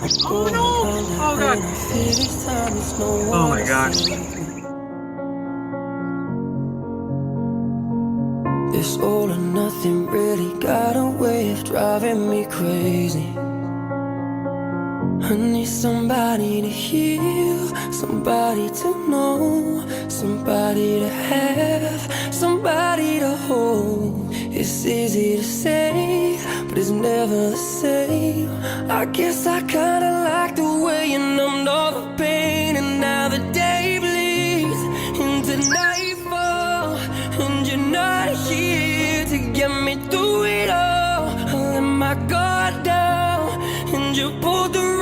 Oh no! Oh god! Oh my gosh. This all or nothing really got a way of driving me crazy. I need somebody to heal, somebody to know, somebody to have, somebody to hold. It's easy to say, but it's never the same. I guess I kinda like the way you numbed all the pain, and now the day bleeds into nightfall, and you're not here to get me through it all. I let my guard down, and you pulled the